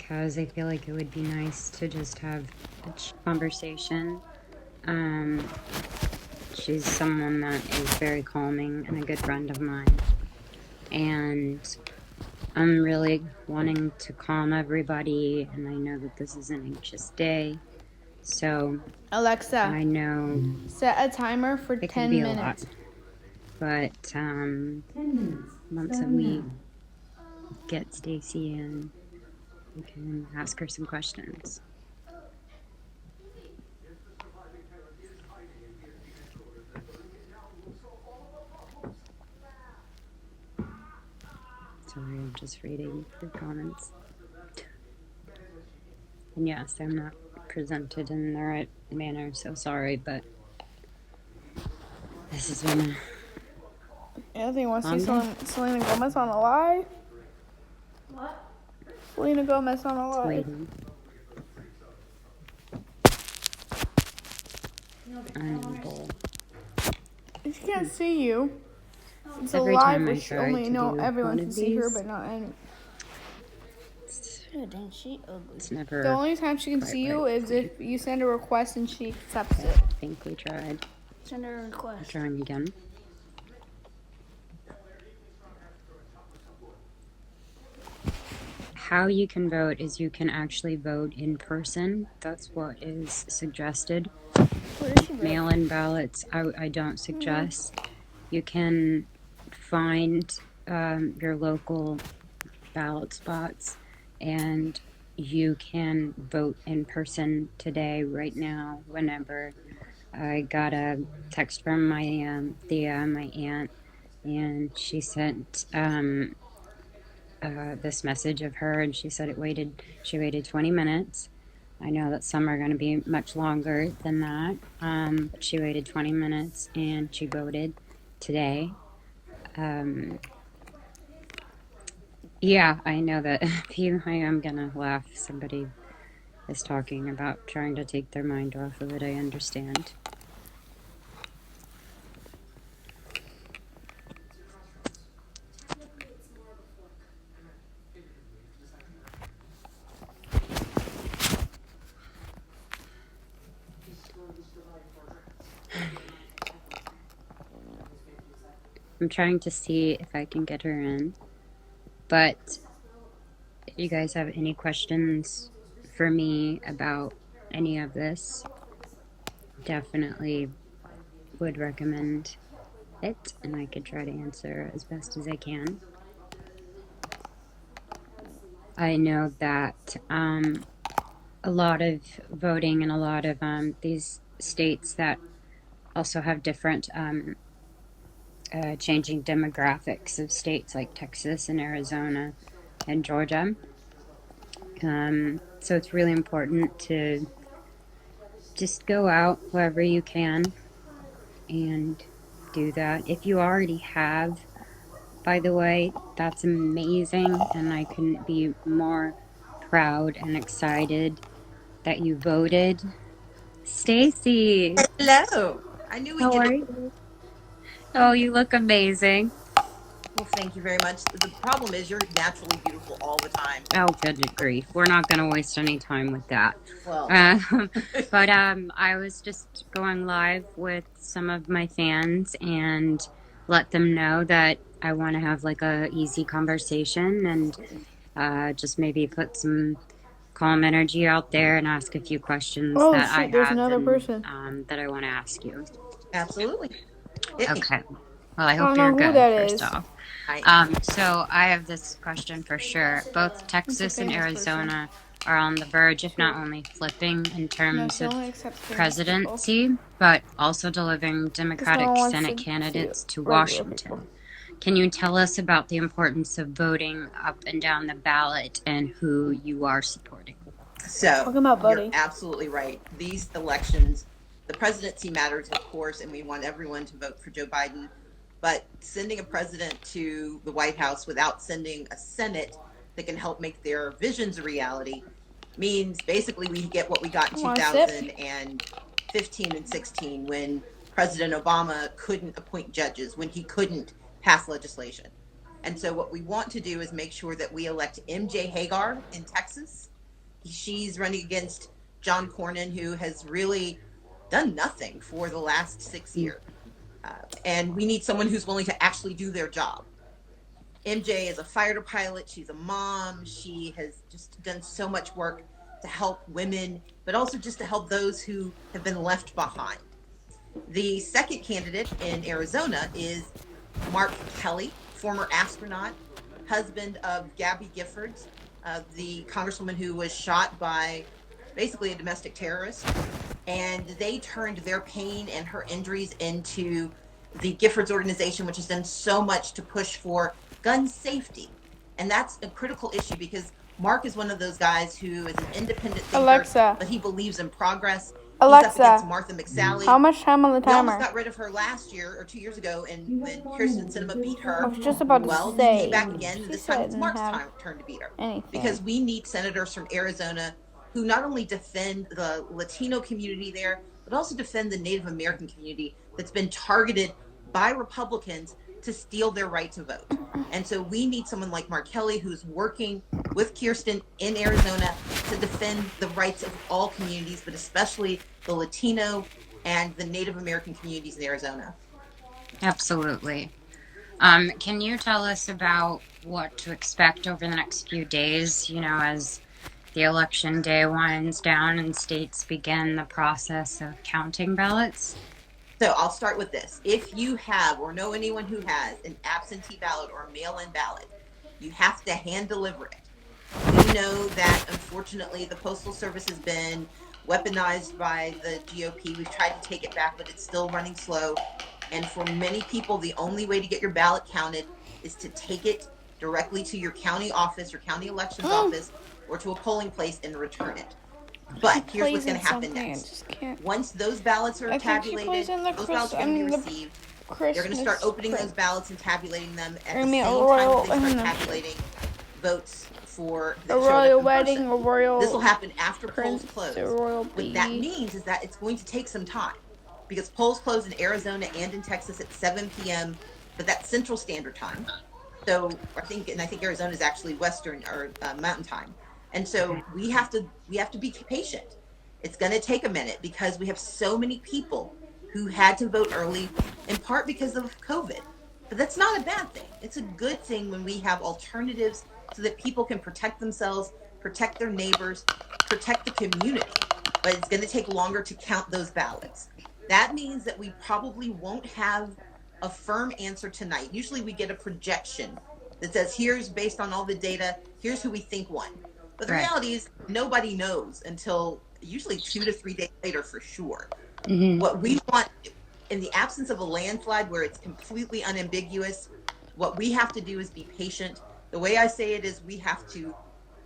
because I feel like it would be nice to just have a conversation. She's someone that is very calming and a good friend of mine. And I'm really wanting to calm everybody, and I know that this is an anxious day. So Alexa, I know set a timer for it can 10 be a lot. minutes. But once we get Stacy in, we can ask her some questions. Sorry, I'm just reading your comments. And yes, I'm not presented in the right manner, so sorry, but this has been Anthony wants to see Selena Gomez on a live. What? Selena Gomez on a live. waiting. Unable. She can't see you. It's Every a live time I where she try only to know do everyone one can of see her, these, but not any. Dang, she ugly. it's never. The only time she can see you is if you send a request and she accepts it. I think we tried. Send her a request. Trying again. How you can vote is you can actually vote in person. That's what is suggested. Mail-in ballots, I don't suggest. You can find your local ballot spots, and you can vote in person today, right now, whenever. I got a text from my Thea, my aunt, and she sent this message of her, and she said she waited 20 minutes. I know that some are going to be much longer than that, but she waited 20 minutes and she voted today. Yeah, I know that I am going to laugh. Somebody is talking about trying to take their mind off of it. I understand. I'm trying to see if I can get her in, but if you guys have any questions for me about any of this, definitely would recommend it, and I could try to answer as best as I can. I know that a lot of voting in a lot of these states that also have different changing demographics of states like Texas and Arizona and Georgia. So it's really important to just go out wherever you can and do that. If you already have, by the way, that's amazing, and I couldn't be more proud and excited that you voted. Stacy, Hello. I knew we'd how get are it. you? Oh, you look amazing. Well, thank you very much. The problem is you're naturally beautiful all the time. Oh, good grief. We're not going to waste any time with that. Well, But I was just going live with some of my fans and let them know that I want to have like a easy conversation and just maybe put some calm energy out there and ask a few questions that I there's have another and, person. that I want to ask you. absolutely. Hit me. Okay. Well, I hope don't you're know who good, that first is. off. I, So I have this question for sure. Both Texas and Arizona are on the verge, if not only flipping in terms of presidency, but also delivering Democratic Senate candidates to Washington. Can you tell us about the importance of voting up and down the ballot and who you are supporting? so Talking about you're voting. absolutely right. These elections, the presidency matters, of course, and we want everyone to vote for Joe Biden. But sending a president to the White House without sending a Senate that can help make their visions a reality means basically we get what we got in 2015 and 16 when President Obama couldn't appoint judges, when he couldn't pass legislation. And so what we want to do is make sure that we elect MJ Hagar in Texas she's running against John Cornyn, who has really done nothing for the last 6 years. And we need someone who's willing to actually do their job. MJ is a fighter pilot. She's a mom. She has just done so much work to help women, but also just to help those who have been left behind. The second candidate in Arizona is Mark Kelly, former astronaut, husband of Gabby Giffords, the congresswoman who was shot by basically a domestic terrorist. And they turned their pain and her injuries into the Giffords organization, which has done so much to push for gun safety. And that's a critical issue because Mark is one of those guys who is an independent thinker, Alexa. but he believes in progress. Alexa. He's up against Martha McSally. How much time on the We timer? almost got rid of her last year or 2 years ago, and when Kirsten Sinema beat her, I was just about to well, say. he came back again, and this time it's didn't Mark's have turn to beat her. anything. Because we need senators from Arizona who not only defend the Latino community there, but also defend the Native American community that's been targeted by Republicans to steal their right to vote. And so we need someone like Mark Kelly who's working with Kirsten in Arizona to defend the rights of all communities, but especially the Latino and the Native American communities in Arizona. Absolutely. Can you tell us about what to expect over the next few days, as the election day winds down and states begin the process of counting ballots? So I'll start with this. If you have or know anyone who has an absentee ballot or a mail-in ballot, you have to hand deliver it. We know that unfortunately the Postal Service has been weaponized by the GOP. We've tried to take it back, but it's still running slow. And for many people, the only way to get your ballot counted is to take it directly to your county office, your county elections office, or to a polling place and return it. But here's what's going to happen next. Once those ballots are tabulated, those ballots are going to be received. They're going to start opening those ballots and tabulating them at the same time they start tabulating votes for the royal wedding, a royal. This will happen after polls close. What that means is that it's going to take some time because polls close in Arizona and in Texas at 7 p.m., but that's Central Standard Time. So I think Arizona is actually Western or Mountain Time. And so we have to be patient. It's going to take a minute because we have so many people who had to vote early, in part because of COVID. But that's not a bad thing. It's a good thing when we have alternatives so that people can protect themselves, protect their neighbors, protect the community. But it's going to take longer to count those ballots. That means that we probably won't have a firm answer tonight. Usually we get a projection that says, here's based on all the data, here's who we think won. But the reality is nobody knows until usually 2 to 3 days later for sure. Mm-hmm. What we want in the absence of a landslide where it's completely unambiguous, what we have to do is be patient. The way I say it is we have to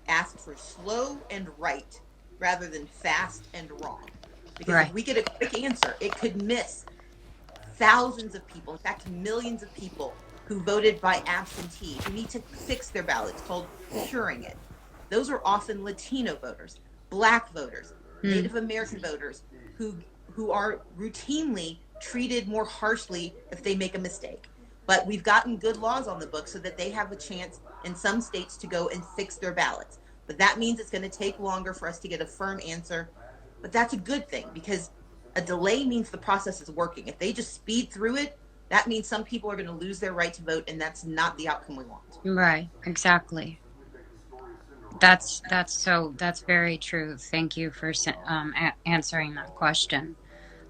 ask for slow and right rather than fast and wrong. Because if we get a quick answer, it could miss thousands of people, in fact, millions of people who voted by absentee, who need to fix their ballot. It's called curing it. Those are often Latino voters, Black voters, Native American voters who are routinely treated more harshly if they make a mistake. But we've gotten good laws on the books so that they have a chance in some states to go and fix their ballots. But that means it's going to take longer for us to get a firm answer. But that's a good thing because a delay means the process is working. If they just speed through it, that means some people are going to lose their right to vote, and that's not the outcome we want. Right, exactly. That's very true. Thank you for answering that question.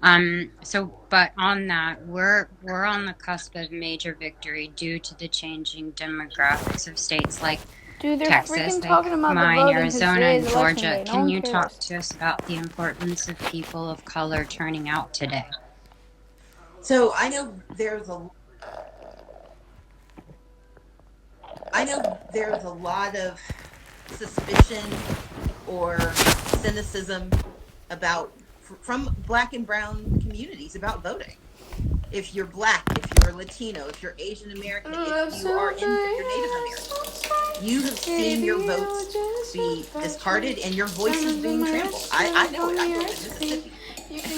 But on that, we're on the cusp of major victory due to the changing demographics of states like Texas, like mine, Arizona, and Georgia. Can you talk to us about the importance of people of color turning out today? So I know there's a lot of suspicion or cynicism from Black and brown communities about voting. If you're Black, if you're Latino, if you're Asian American, if you're Native American, you have seen your votes be discarded and your voices being trampled. I know it. I grew up in Mississippi.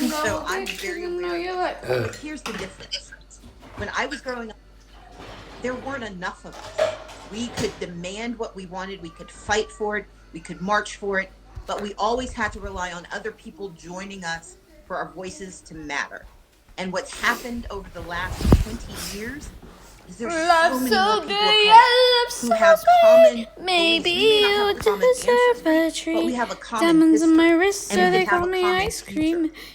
So I'm very aware of it. But here's the difference. When I was growing up, there weren't enough of us. We could demand what we wanted. We could fight for it. We could march for it. but we always had to rely on other people joining us for our voices to matter. And what's happened over the last 20 years is there's so many more people of color who have common beliefs. We may not have common ancestry, but we have a common history, and we have a common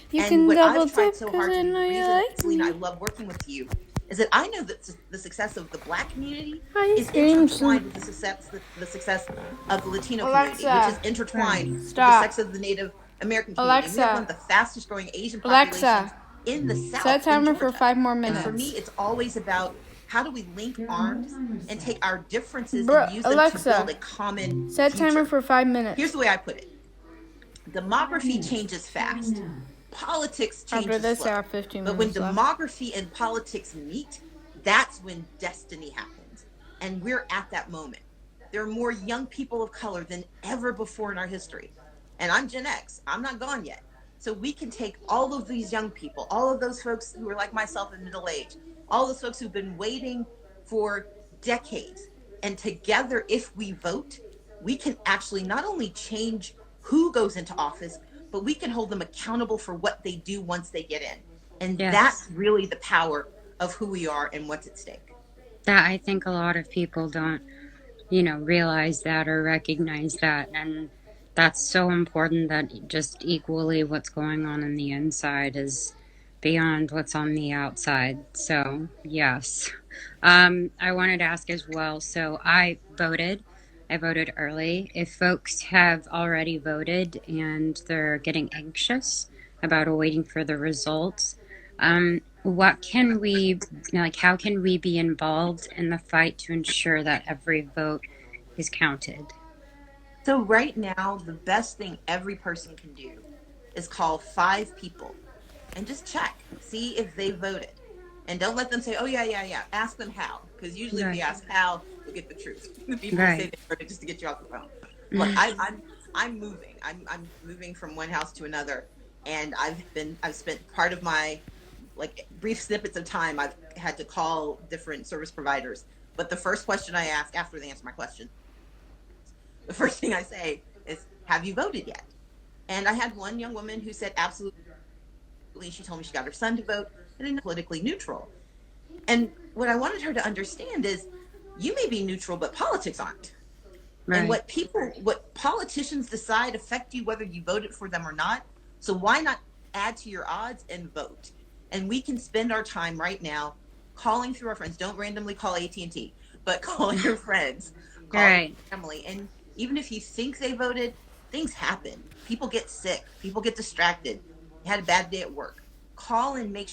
future. And what I've tried so hard to do, the reason, Selena, I love working with you, is that I know that the success of the Black community is intertwined with the success of the Latino community, which is intertwined with the success of the Native American community. We have one of the fastest growing Asian populations in the South. Set timer for 5 more And minutes. for me, it's always about how do we link arms and take our differences and use them to build a common Set future. timer for 5 minutes. Here's the way I put it. Demography changes fast. Politics changes slow. 15 but when minutes left. demography and politics meet, that's when destiny happens. And we're at that moment. There are more young people of color than ever before in our history. And I'm Gen X. I'm not gone yet. So we can take all of these young people, all of those folks who are like myself in middle age, all those folks who've been waiting for decades, and together, if we vote, we can actually not only change who goes into office, but we can hold them accountable for what they do once they get in. And that's really the power of who we are and what's at stake. That I think a lot of people don't, realize that or recognize that. And that's so important that just equally what's going on the inside is beyond what's on the outside. So, yes. I wanted to ask as well. So I voted early. If folks have already voted and they're getting anxious about waiting for the results, what can we, how can we be involved in the fight to ensure that every vote is counted? So right now, the best thing every person can do is call 5 people and just check, see if they voted. And don't let them say, oh, yeah. Ask them how. Because usually if you ask how, you'll get the truth. The people who say they voted just to get you off the phone. Look, I'm moving. I'm moving from one house to another. And I've spent part of my brief snippets of time, I've had to call different service providers. But the first question I ask after they answer my question, the first thing I say is, have you voted yet? And I had one young woman who said absolutely. She told me she got her son to vote, and it's politically neutral. And what I wanted her to understand is, you may be neutral, but politics aren't. Right. And what politicians decide affect you whether you voted for them or not. So why not add to your odds and vote? And we can spend our time right now calling through our friends. Don't randomly call AT&T, but call your friends, call your family. And even if you think they voted, things happen. People get sick. People get distracted. You had a bad day at work. Call and make